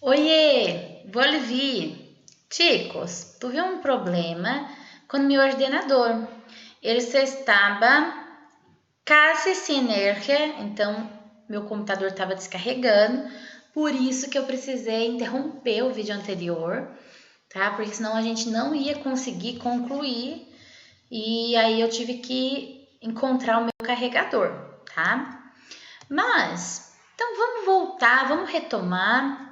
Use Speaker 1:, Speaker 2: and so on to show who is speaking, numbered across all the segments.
Speaker 1: Oiê, volvi. Chicos, tuve um problema com meu ordenador. Ele estava quase sem energia, então meu computador estava descarregando. Por isso que eu precisei interromper o vídeo anterior, tá? Porque senão a gente não ia conseguir concluir. E aí eu tive que encontrar o meu carregador, tá? Mas, então vamos voltar, vamos retomar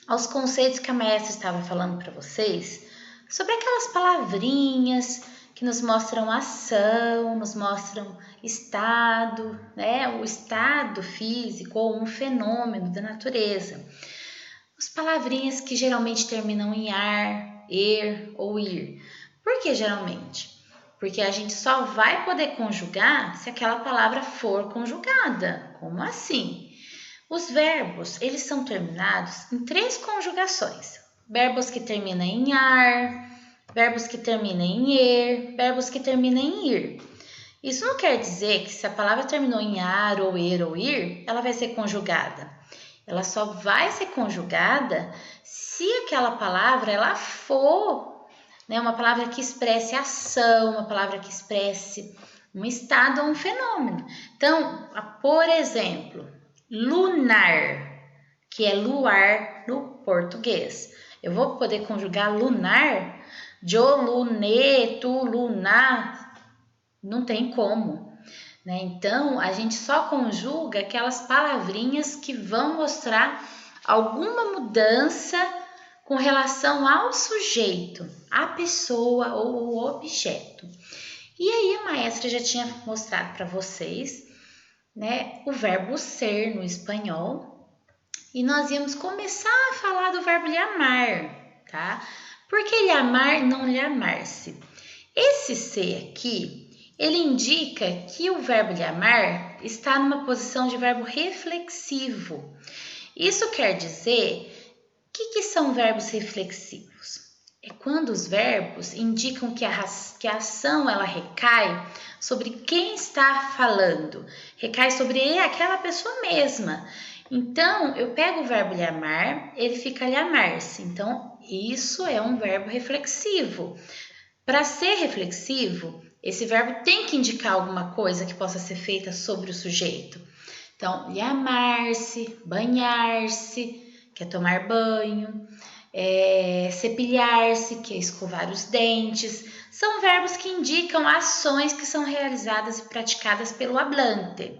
Speaker 1: aos conceitos que a maestra estava falando para vocês, sobre aquelas palavrinhas que nos mostram ação, nos mostram estado, né? O estado físico ou um fenômeno da natureza. As palavrinhas que geralmente terminam em ar, er ou ir. Por que geralmente? Porque a gente só vai poder conjugar se aquela palavra for conjugada. Como assim? Os verbos, eles são terminados em 3 conjugações. Verbos que terminam em ar, verbos que terminam em er, verbos que terminam em ir. Isso não quer dizer que se a palavra terminou em ar, ou er, ou ir, ela vai ser conjugada. Ela só vai ser conjugada se aquela palavra ela for, né, uma palavra que expresse ação, uma palavra que expresse um estado ou um fenômeno. Então, por exemplo, lunar, que é luar no português. Eu vou poder conjugar lunar, yo, lune, tu, lunar, não tem como, né? Então, a gente só conjuga aquelas palavrinhas que vão mostrar alguma mudança com relação ao sujeito, à pessoa ou ao objeto. E aí a maestra já tinha mostrado para vocês, né, o verbo ser no espanhol, e nós íamos começar a falar do verbo lhe amar, tá? Por que lhe amar, não lhe amar-se? Esse ser aqui, ele indica que o verbo lhe amar está numa posição de verbo reflexivo. Isso quer dizer, o que são verbos reflexivos? É quando os verbos indicam que a ação ela recai sobre quem está falando, recai sobre aquela pessoa mesma. Então, eu pego o verbo lhe amar, ele fica lhe amar-se. Então, isso é um verbo reflexivo. Para ser reflexivo, esse verbo tem que indicar alguma coisa que possa ser feita sobre o sujeito. Então, lhe amar-se, banhar-se, que é tomar banho, cepilhar-se, que é escovar os dentes, são verbos que indicam ações que são realizadas e praticadas pelo hablante.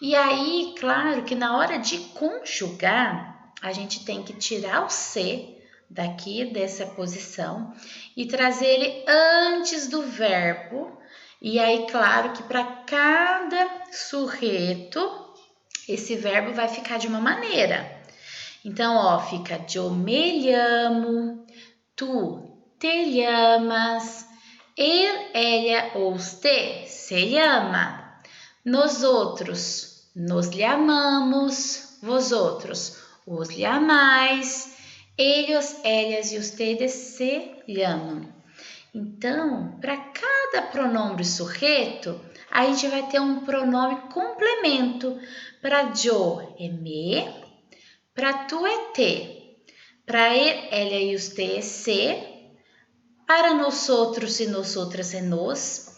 Speaker 1: E aí, claro que na hora de conjugar, a gente tem que tirar o se daqui dessa posição e trazer ele antes do verbo. E aí, claro que para cada sujeito, esse verbo vai ficar de uma maneira. Então, ó, fica yo me llamo, tu te llamas, él, ella ou usted se llama, nosotros nos llamamos, vosotros os llamais, ellos, ellas e ustedes se llamam. Então, para cada pronome sujeito, a gente vai ter um pronome complemento. Para yo é me, para tu é te, para ele, ela e usted é se, para nosotros e nosotras é nos,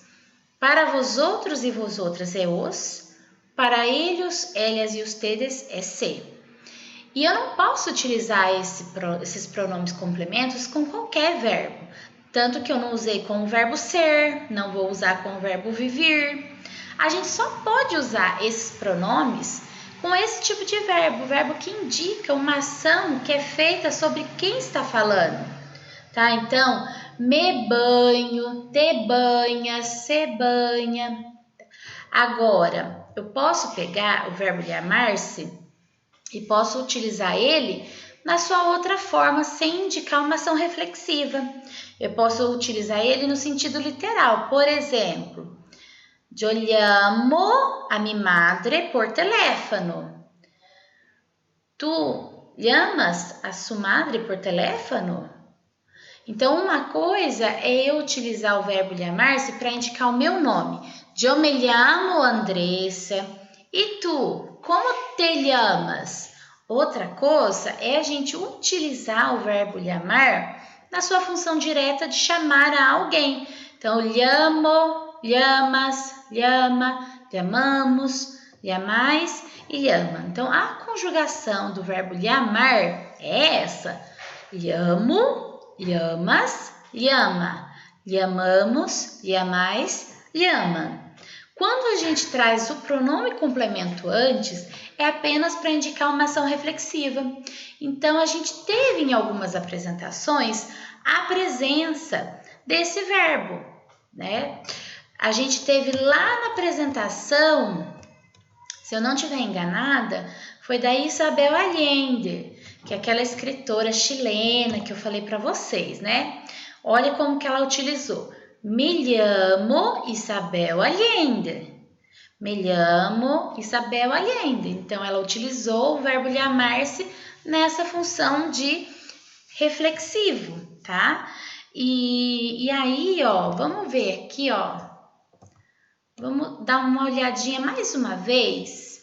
Speaker 1: para vosotros e vosotras é os, para eles, elas e ustedes é se. E eu não posso utilizar esses pronomes complementos com qualquer verbo, tanto que eu não usei com o verbo ser, não vou usar com o verbo viver. A gente só pode usar esses pronomes com esse tipo de verbo que indica uma ação que é feita sobre quem está falando, tá? Então, me banho, te banha, se banha. Agora, eu posso pegar o verbo lhe amar-se e posso utilizar ele na sua outra forma, sem indicar uma ação reflexiva. Eu posso utilizar ele no sentido literal. Por exemplo, yo llamo a mi madre por teléfono. Tu llamas a sua madre por teléfono? Então, uma coisa é eu utilizar o verbo lhe amar-se para indicar o meu nome. Yo me llamo Andressa. E tu, como te llamas? Outra coisa é a gente utilizar o verbo llamar na sua função direta de chamar a alguém. Então, llamo, llamas, llama, llamamos, llamais e llama. Então, a conjugação do verbo llamar é essa. Llamo, llamas, llama. Llamamos, llamais, llama. Quando a gente traz o pronome complemento antes, é apenas para indicar uma ação reflexiva. Então, a gente teve em algumas apresentações a presença desse verbo, né? A gente teve lá na apresentação, se eu não estiver enganada, foi da Isabel Allende, que é aquela escritora chilena que eu falei para vocês, né? Olha como que ela utilizou. Me llamo Isabel Allende. Me llamo Isabel Allende. Então, ela utilizou o verbo llamar-se nessa função de reflexivo, tá? E aí, ó, vamos ver aqui, ó. Vamos dar uma olhadinha mais uma vez.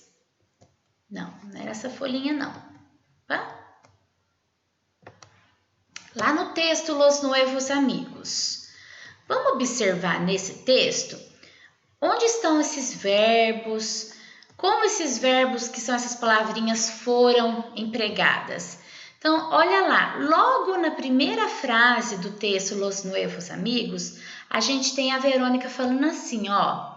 Speaker 1: Não, não era essa folhinha, não. Tá? Lá no texto Los Nuevos Amigos. Vamos observar nesse texto onde estão esses verbos, como esses verbos, que são essas palavrinhas, foram empregadas. Então, olha lá, logo na primeira frase do texto Los Nuevos Amigos, a gente tem a Verônica falando assim, ó.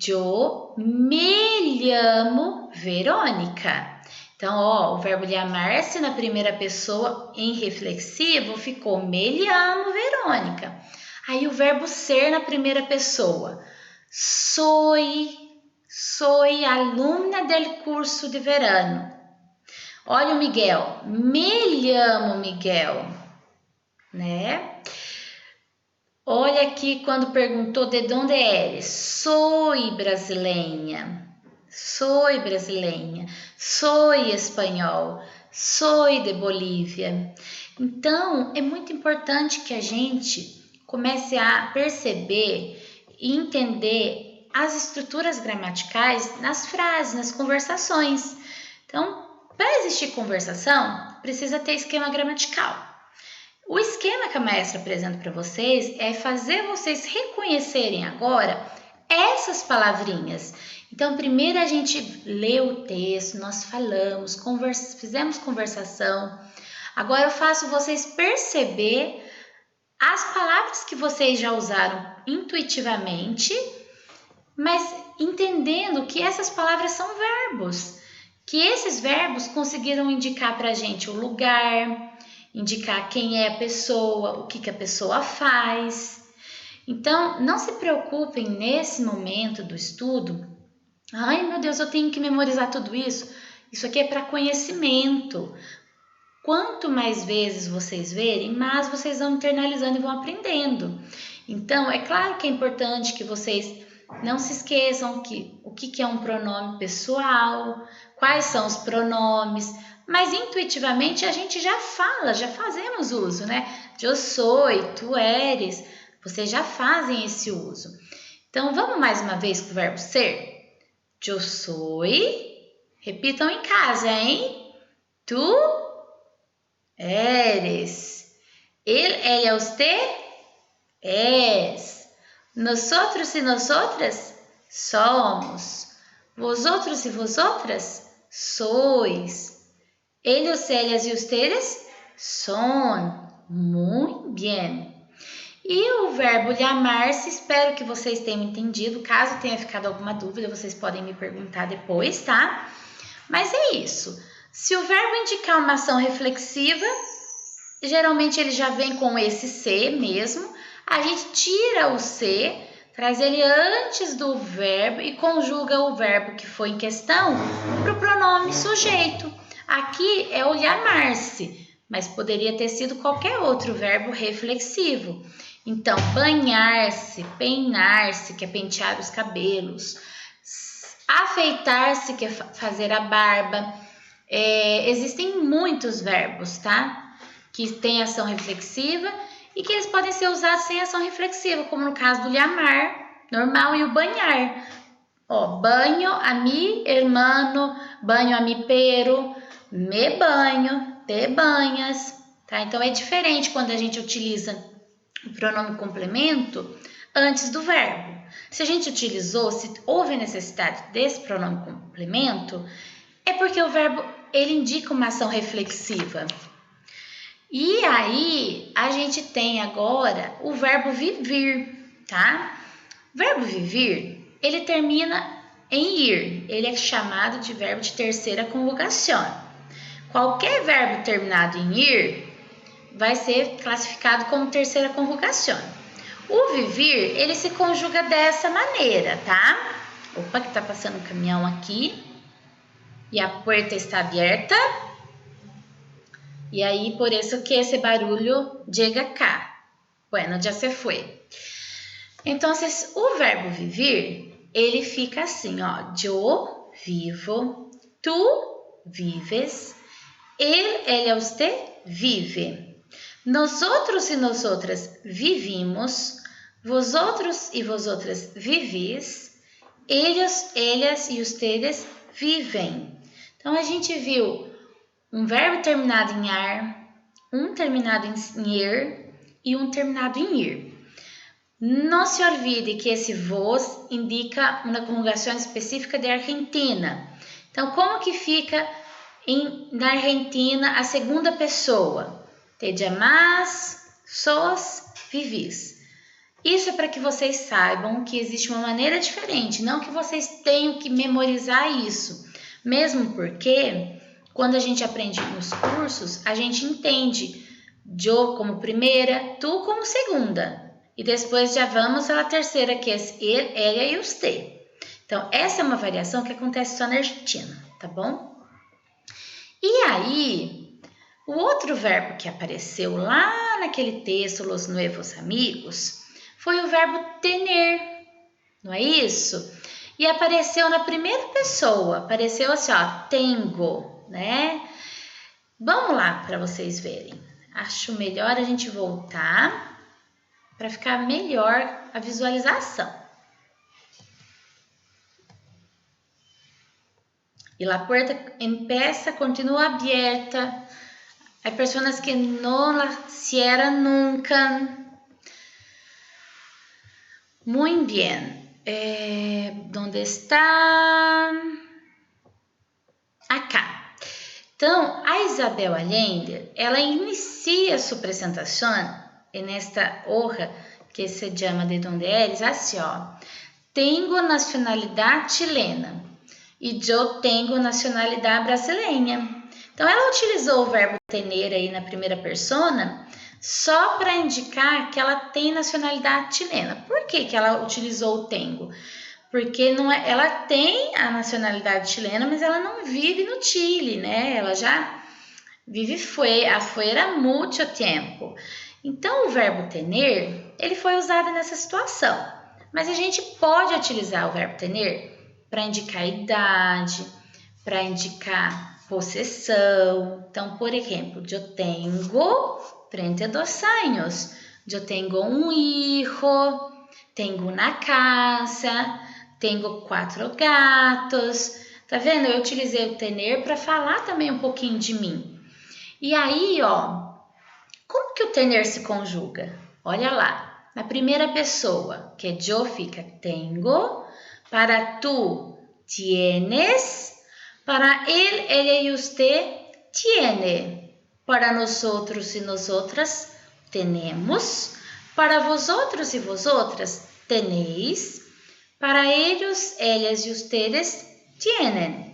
Speaker 1: Eu me llamo Verônica. Então, ó, o verbo llamar-se na primeira pessoa em reflexivo ficou me llamo Verônica. Aí o verbo ser na primeira pessoa. Soy alumna del curso de verano. Olha o Miguel, me llamo Miguel, né? Olha aqui quando perguntou de onde eres. Soy brasileña, soy espanhol, soy de Bolívia. Então, é muito importante que a gente comece a perceber e entender as estruturas gramaticais nas frases, nas conversações. Então, para existir conversação, precisa ter esquema gramatical. O esquema que a maestra apresenta para vocês é fazer vocês reconhecerem agora essas palavrinhas. Então, primeiro a gente lê o texto, nós falamos, fizemos conversação. Agora eu faço vocês perceber as palavras que vocês já usaram intuitivamente, mas entendendo que essas palavras são verbos, que esses verbos conseguiram indicar para a gente o lugar, indicar quem é a pessoa, o que a pessoa faz. Então, não se preocupem nesse momento do estudo. Ai, meu Deus, eu tenho que memorizar tudo isso. Isso aqui é para conhecimento. Quanto mais vezes vocês verem, mais vocês vão internalizando e vão aprendendo. Então, é claro que é importante que vocês não se esqueçam o que é um pronome pessoal, quais são os pronomes, mas intuitivamente a gente já fala, já fazemos uso, né? Eu sou, tu eres, vocês já fazem esse uso. Então, vamos mais uma vez com o verbo ser? Eu sou, repitam em casa, hein? Tu eres. Ella, usted es. Nosotros y nosotras somos. Vosotros y vosotras sois. Ellos, ellas y ustedes son. Muy bien. E o verbo llamar-se, espero que vocês tenham entendido. Caso tenha ficado alguma dúvida, vocês podem me perguntar depois, tá? Mas é isso. Se o verbo indicar uma ação reflexiva, geralmente ele já vem com esse ser mesmo. A gente tira o ser, traz ele antes do verbo e conjuga o verbo que foi em questão para o pronome sujeito. Aqui é o llamar-se, mas poderia ter sido qualquer outro verbo reflexivo. Então, banhar-se, peinar-se, que é pentear os cabelos, afeitar-se, que é fazer a barba. Existem muitos verbos, tá? Que têm ação reflexiva e que eles podem ser usados sem ação reflexiva, como no caso do llamar, normal, e o banhar. Ó, banho a mi hermano, banho a mi pero, me banho, te banhas, tá? Então, é diferente quando a gente utiliza o pronome complemento antes do verbo. Se a gente utilizou, se houve necessidade desse pronome complemento, é porque o verbo ele indica uma ação reflexiva. E aí, a gente tem agora o verbo vivir, tá? O verbo vivir, ele termina em ir. Ele é chamado de verbo de terceira conjugação. Qualquer verbo terminado em ir vai ser classificado como terceira conjugação. O vivir, ele se conjuga dessa maneira, tá? Opa, que tá passando um caminhão aqui. E a porta está aberta. E aí, por isso que esse barulho chega cá. Bueno, já se foi. Então, o verbo vivir, ele fica assim, ó. Eu vivo, tu vives, ele, usted vive. Nosotros e nosotras vivimos, vosotros e vosotras vivis, ellos, ellas e ustedes vivem. Então, a gente viu um verbo terminado em ar, um terminado em ir e um terminado em ir. Não se olvide que esse vos indica uma conjugação específica de Argentina. Então, como que fica na Argentina a segunda pessoa? Te llamás, sos, vivís. Isso é para que vocês saibam que existe uma maneira diferente, não que vocês tenham que memorizar isso. Mesmo porque, quando a gente aprende nos cursos, a gente entende eu como primeira, tu como segunda. E depois já vamos à terceira, que é ele, ela e você. Então, essa é uma variação que acontece só na Argentina, tá bom? E aí, o outro verbo que apareceu lá naquele texto, Los Nuevos Amigos, foi o verbo tener, não é isso? E apareceu na primeira pessoa, apareceu assim, ó, tengo, né? Vamos lá para vocês verem. Acho melhor a gente voltar para ficar melhor a visualização. E la puerta empieza, continua aberta. Hay personas que no la cierran nunca. Muy bien. ¿Dónde está? Acá. Então, a Isabel Allende, ela inicia sua apresentação nesta hoja que se chama De Donde Eres, assim, ó. Tenho nacionalidade chilena e eu tenho nacionalidade brasileira. Então, ela utilizou o verbo tener aí na primeira persona só para indicar que ela tem nacionalidade chilena. Por que que ela utilizou o tenho? Porque não é, ela tem a nacionalidade chilena, mas ela não vive no Chile, né? Ela já vive afuera muito tempo. Então, o verbo tener, ele foi usado nessa situação. Mas a gente pode utilizar o verbo tener para indicar idade, para indicar possessão. Então, por exemplo, eu tenho 32 anos, eu tenho um hijo, tenho uma casa, tenho 4 gatos. Tá vendo? Eu utilizei o tener para falar também um pouquinho de mim. E aí, ó, como que o tener se conjuga? Olha lá, na primeira pessoa, que eu fica tengo, para tu tienes, para él, ella y usted tiene, para nosotros y nosotras tenemos, para vosotros y vosotras tenéis, para ellos, ellas y ustedes tienen.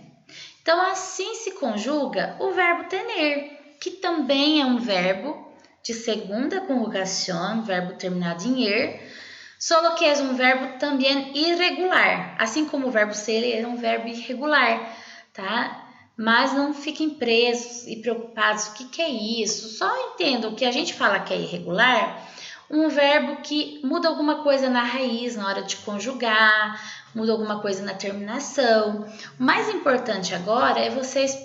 Speaker 1: Então, assim se conjuga o verbo tener, que também é um verbo de segunda conjugação, verbo terminado em er, só que é um verbo também irregular, assim como o verbo ser é um verbo irregular, tá? Mas não fiquem presos e preocupados, o que é isso? Só entendam que a gente fala que é irregular, um verbo que muda alguma coisa na raiz, na hora de conjugar, muda alguma coisa na terminação. O mais importante agora é vocês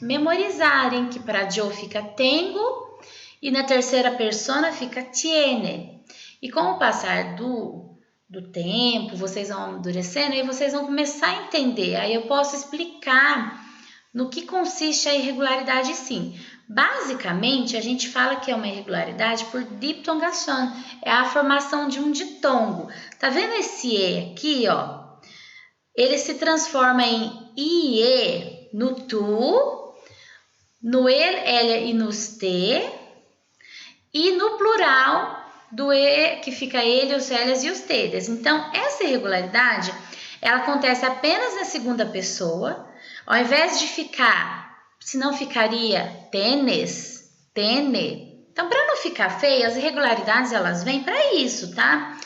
Speaker 1: memorizarem que para eu fica tengo e na terceira persona fica tiene. E com o passar do tempo, vocês vão amadurecendo e vocês vão começar a entender. Aí eu posso explicar no que consiste a irregularidade sim. Basicamente, a gente fala que é uma irregularidade por diptongação, é a formação de um ditongo. Tá vendo esse E aqui, ó? Ele se transforma em IE no tu, no ele, ela e nos te, e no plural do E, que fica ele, os elas e os tedes. Então, essa irregularidade, ela acontece apenas na segunda pessoa, ao invés de ficar, senão ficaria tenes, tene. Então, para não ficar feio, as irregularidades, elas vêm para isso, tá?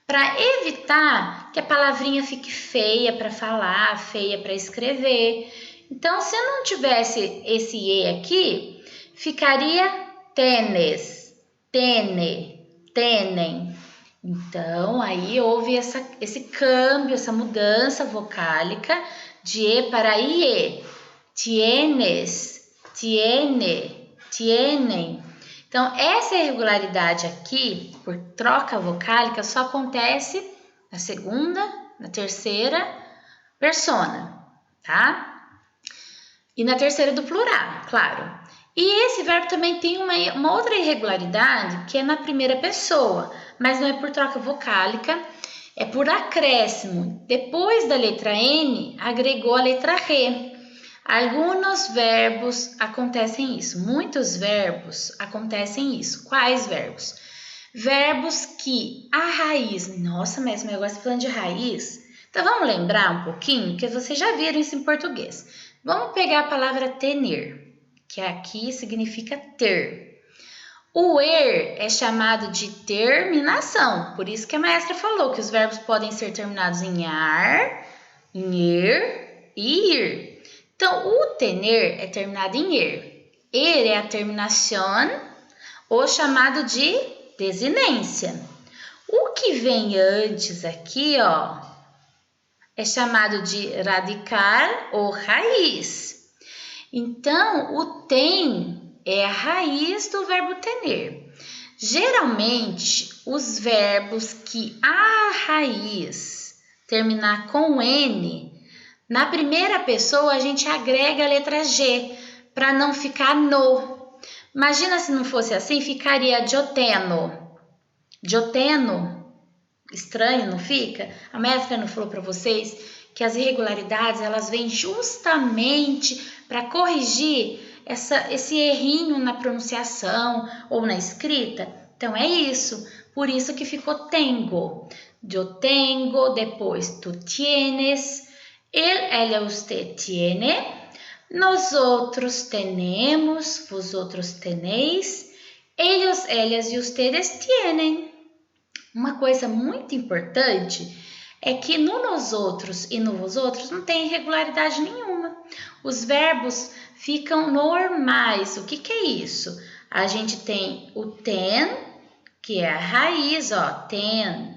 Speaker 1: Para evitar que a palavrinha fique feia para falar, feia para escrever. Então, se eu não tivesse esse E aqui, ficaria tenes, tene, tenem. Então, aí houve esse câmbio, essa mudança vocálica de E para IE. Tienes, tiene, tienen. Então, essa irregularidade aqui, por troca vocálica, só acontece na segunda, na terceira persona, tá? E na terceira do plural, claro. E esse verbo também tem uma outra irregularidade, que é na primeira pessoa, mas não é por troca vocálica, é por acréscimo. Depois da letra N, agregou a letra R. Alguns verbos acontecem isso, muitos verbos acontecem isso. Quais verbos? Verbos que a raiz... Nossa, mas eu gosto falando de raiz. Então, vamos lembrar um pouquinho, que vocês já viram isso em português. Vamos pegar a palavra tener, que aqui significa ter. O er é chamado de terminação, por isso que a maestra falou que os verbos podem ser terminados em ar, em er e ir. Então, o tener é terminado em er. Er é a terminação, ou chamado de desinência. O que vem antes aqui, ó, é chamado de radical ou raiz. Então, o tem é a raiz do verbo tener. Geralmente, os verbos que a raiz terminar com N, na primeira pessoa, a gente agrega a letra G, para não ficar no. Imagina se não fosse assim, ficaria dioteno. Dioteno, estranho, não fica? A mestra não falou para vocês que as irregularidades, elas vêm justamente para corrigir esse errinho na pronunciação ou na escrita? Então, é isso. Por isso que ficou tengo. Yo tengo, depois tu tienes... ela, usted tiene, nosotros tenemos, vosotros tenéis, ellos, ellas e ustedes tienen. Uma coisa muito importante é que no nosotros e no vosotros não tem irregularidade nenhuma. Os verbos ficam normais. O que é isso? A gente tem o ten, que é a raiz, ó, ten.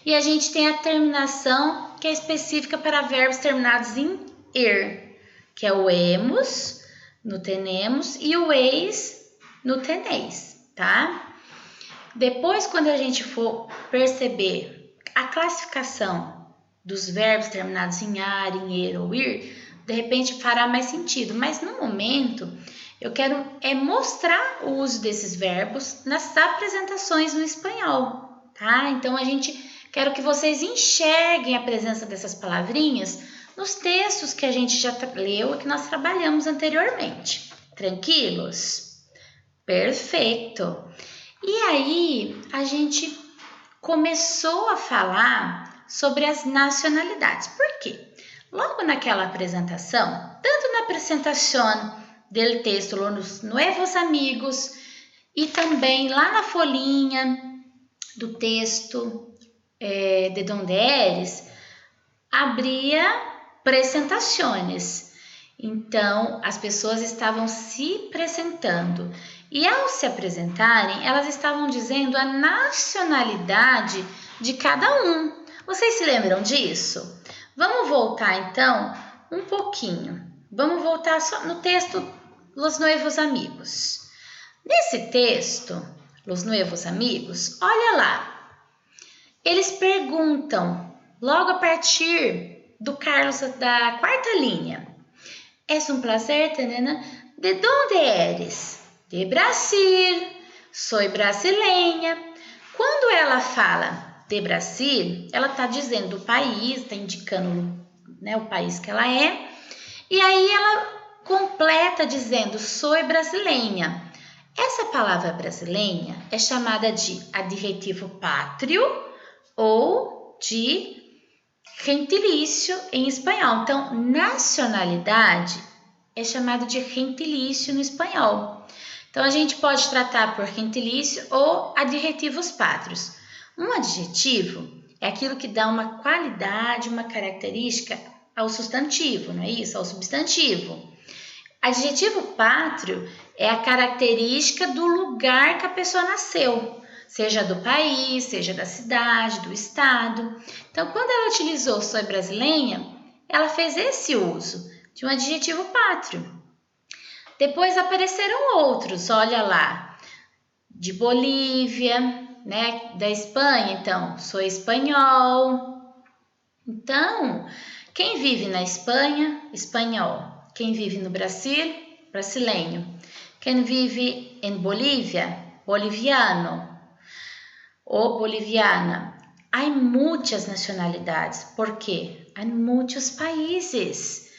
Speaker 1: E a gente tem a terminação que é específica para verbos terminados em er, que é o emos no tenemos e o eis no teneis, tá? Depois, quando a gente for perceber a classificação dos verbos terminados em ar, em er ou ir, de repente fará mais sentido, mas no momento eu quero mostrar o uso desses verbos nas apresentações no espanhol. Tá? Então, quero que vocês enxerguem a presença dessas palavrinhas nos textos que a gente já leu e que nós trabalhamos anteriormente. Tranquilos? Perfeito! E aí, a gente começou a falar sobre as nacionalidades. Por quê? Logo naquela apresentação, tanto na apresentação do texto, Los Nuevos Amigos, e também lá na folhinha do texto de donde eres, abria apresentações. Então, as pessoas estavam se apresentando. E ao se apresentarem, elas estavam dizendo a nacionalidade de cada um. Vocês se lembram disso? Vamos voltar, então, um pouquinho. Vamos voltar só no texto Los Nuevos Amigos. Nesse texto, Los Nuevos Amigos, olha lá. Eles perguntam, logo a partir do Carlos da quarta linha. Es un placer, tanana. De onde eres? De Brasil. Sou brasileira. Quando ela fala de Brasil, ela está dizendo o país, está indicando, né, o país que ela é. E aí ela completa dizendo, sou brasileira. Essa palavra brasileira é chamada de adjetivo pátrio ou de gentilício em espanhol. Então, nacionalidade é chamado de gentilício no espanhol. Então, a gente pode tratar por gentilício ou adjetivos pátrios. Um adjetivo é aquilo que dá uma qualidade, uma característica ao substantivo, não é isso? Ao substantivo. Adjetivo pátrio é a característica do lugar que a pessoa nasceu, seja do país, seja da cidade, do estado. Então, quando ela utilizou sou brasileira, ela fez esse uso de um adjetivo pátrio. Depois apareceram outros, olha lá, de Bolívia, né, da Espanha, então, sou espanhol. Então, quem vive na Espanha, espanhol. Quem vive no Brasil, brasileiro. Quem vive em Bolívia, boliviano ou boliviana. Há muitas nacionalidades, por quê? Há muitos países.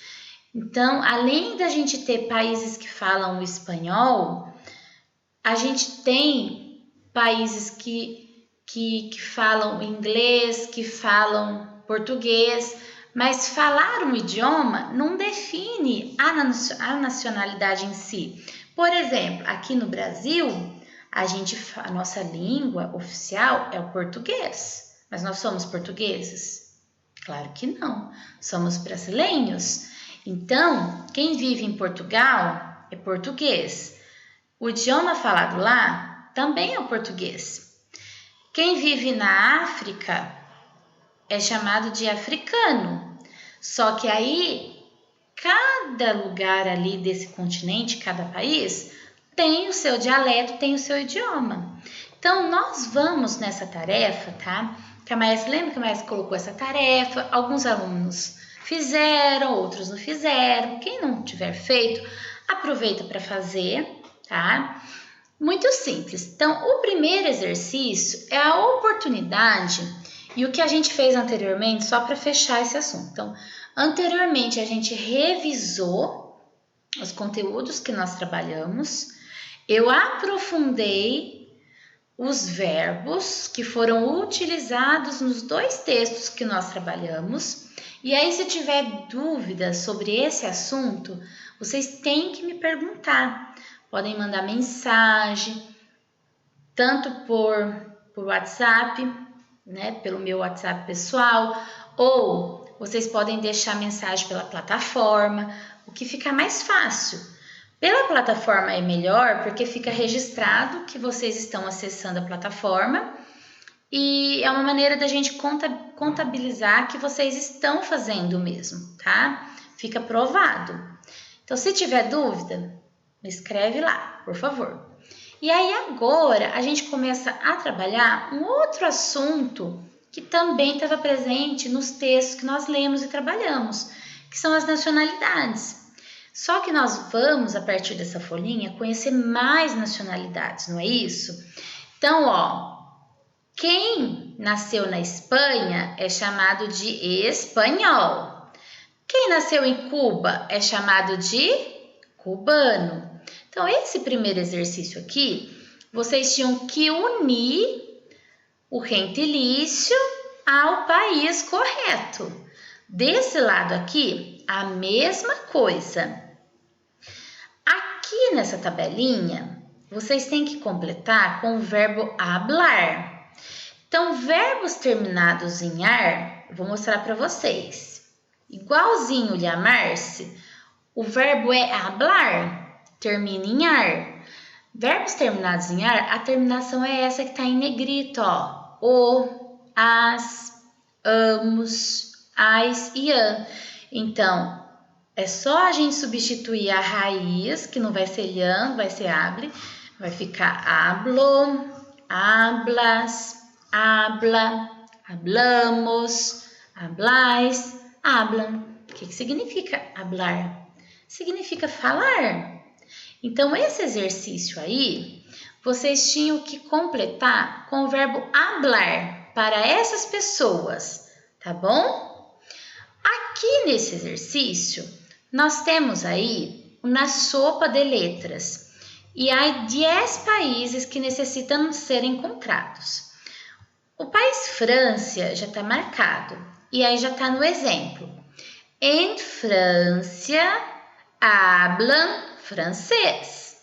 Speaker 1: Então, além da gente ter países que falam o espanhol, a gente tem países que falam inglês, que falam português, mas falar um idioma não define a nacionalidade em si. Por exemplo, aqui no Brasil, a nossa língua oficial é o português, mas nós somos portugueses? Claro que não, somos brasileiros. Então, quem vive em Portugal é português. O idioma falado lá também é o português. Quem vive na África é chamado de africano. Só que aí, cada lugar ali desse continente, cada país, tem o seu dialeto, tem o seu idioma. Então, nós vamos nessa tarefa, tá? Que a Maestra, lembra que a Maestra colocou essa tarefa? Alguns alunos fizeram, outros não fizeram. Quem não tiver feito, aproveita para fazer, tá? Muito simples. Então, o primeiro exercício é a oportunidade e o que a gente fez anteriormente, só para fechar esse assunto. Então, anteriormente a gente revisou os conteúdos que nós trabalhamos, eu aprofundei os verbos que foram utilizados nos 2 textos que nós trabalhamos. E aí, se tiver dúvidas sobre esse assunto, vocês têm que me perguntar. Podem mandar mensagem, tanto por WhatsApp, né, pelo meu WhatsApp pessoal, ou vocês podem deixar mensagem pela plataforma, o que fica mais fácil. Pela plataforma é melhor, porque fica registrado que vocês estão acessando a plataforma e é uma maneira da gente contabilizar que vocês estão fazendo mesmo, tá? Fica provado. Então, se tiver dúvida, me escreve lá, por favor. E aí agora a gente começa a trabalhar um outro assunto que também estava presente nos textos que nós lemos e trabalhamos, que são as nacionalidades. Só que nós vamos, a partir dessa folhinha, conhecer mais nacionalidades, não é isso? Então, ó, quem nasceu na Espanha é chamado de espanhol. Quem nasceu em Cuba é chamado de cubano. Então, esse primeiro exercício aqui, vocês tinham que unir o gentilício ao país correto. Desse lado aqui, a mesma coisa. Aqui nessa tabelinha, vocês têm que completar com o verbo hablar. Então, verbos terminados em ar, eu vou mostrar para vocês. Igualzinho llamar-se, o verbo é hablar, termina em ar. Verbos terminados em ar, a terminação é essa que está em negrito, ó. O, as, amos, as e an. Então, é só a gente substituir a raiz, que não vai ser lhan, vai ser hable. Vai ficar hablo, hablas, habla, hablamos, hablais, hablan. O que significa hablar? significa falar. Então, esse exercício aí, vocês tinham que completar com o verbo hablar para essas pessoas, tá bom? Aqui nesse exercício, nós temos aí uma sopa de letras e há 10 países que necessitam ser encontrados. O país França já está marcado e aí já está no exemplo. Em França, hablam francês.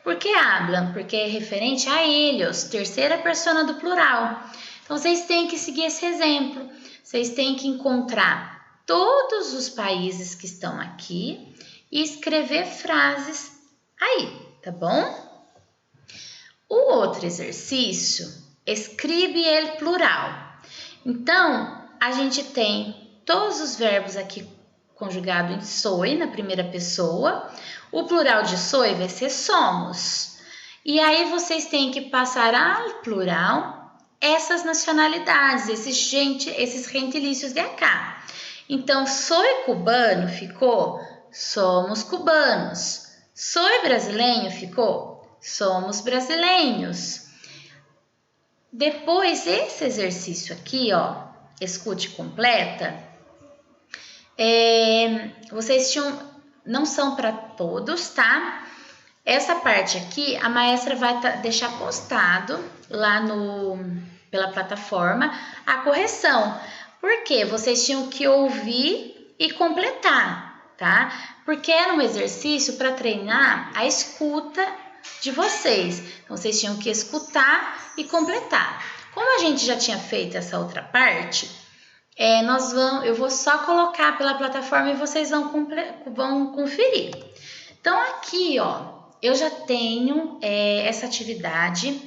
Speaker 1: Por que hablam? Porque é referente a eles, terceira persona do plural. Então, vocês têm que seguir esse exemplo. Vocês têm que encontrar todos os países que estão aqui e escrever frases aí, tá bom? O outro exercício, escreve ele plural. Então, a gente tem todos os verbos aqui conjugados em soe, na primeira pessoa. O plural de soe vai ser somos. E aí vocês têm que passar ao plural essas nacionalidades, esses gentilícios de cá. Então, soy cubano ficou somos cubanos. Soy brasileiro ficou somos brasileiros. Depois, esse exercício aqui, ó, escute completa, vocês não são para todos, tá? Essa parte aqui, a maestra vai deixar postado lá pela plataforma a correção. Porque vocês tinham que ouvir e completar, tá? Porque era um exercício para treinar a escuta de vocês. Então, vocês tinham que escutar e completar. Como a gente já tinha feito essa outra parte, eu vou só colocar pela plataforma e vocês vão conferir. Então, aqui, ó, eu já tenho essa atividade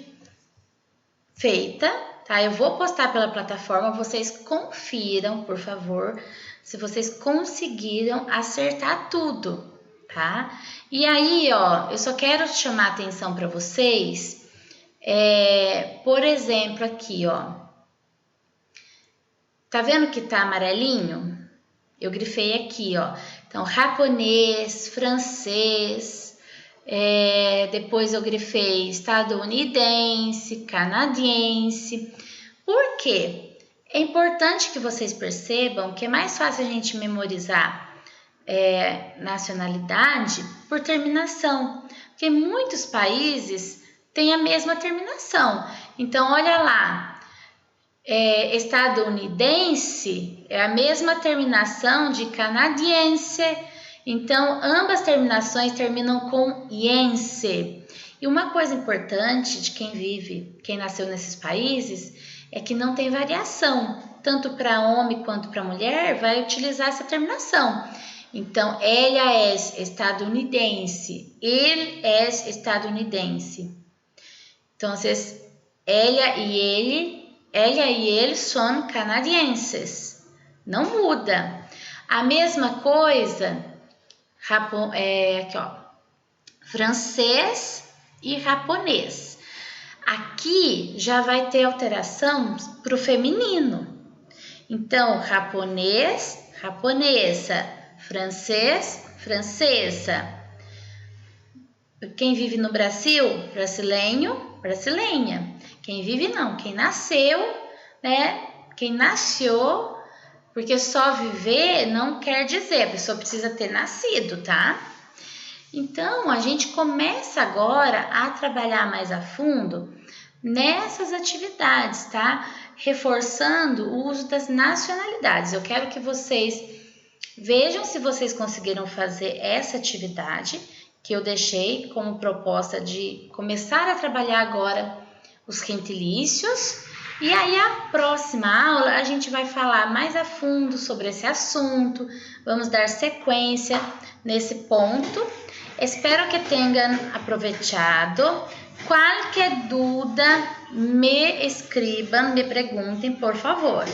Speaker 1: feita, tá? Eu vou postar pela plataforma, vocês confiram, por favor, se vocês conseguiram acertar tudo, tá? E aí, ó, eu só quero chamar a atenção para vocês, por exemplo, aqui, ó. Tá vendo que tá amarelinho? Eu grifei aqui, ó. Então, japonês, francês, depois eu grifei estadunidense, canadiense. Por quê? É importante que vocês percebam que é mais fácil a gente memorizar nacionalidade por terminação, porque muitos países têm a mesma terminação. Então, olha lá. Estadunidense é a mesma terminação de canadiense. Então, ambas terminações terminam com iense. E uma coisa importante de quem nasceu nesses países, é que não tem variação. Tanto para homem quanto para mulher, vai utilizar essa terminação. Então, ela é estadunidense, ele é estadunidense. Então, ela e ele são canadienses. Não muda. A mesma coisa, aqui, ó, francês e japonês. Aqui já vai ter alteração para o feminino. Então, japonês, japonesa, francês, francesa. Quem vive no Brasil, brasileiro, brasileira. Quem vive não, quem nasceu, né? Quem nasceu, porque só viver não quer dizer, a pessoa precisa ter nascido, tá? Então, a gente começa agora a trabalhar mais a fundo nessas atividades, tá? Reforçando o uso das nacionalidades. Eu quero que vocês vejam se vocês conseguiram fazer essa atividade que eu deixei como proposta de começar a trabalhar agora os gentilícios. E aí, a próxima aula, a gente vai falar mais a fundo sobre esse assunto. Vamos dar sequência nesse ponto. Espero que tenham aproveitado. Qualquer dúvida, me escrevam, me perguntem, por favor.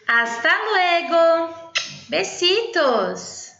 Speaker 1: Hasta luego! Besitos!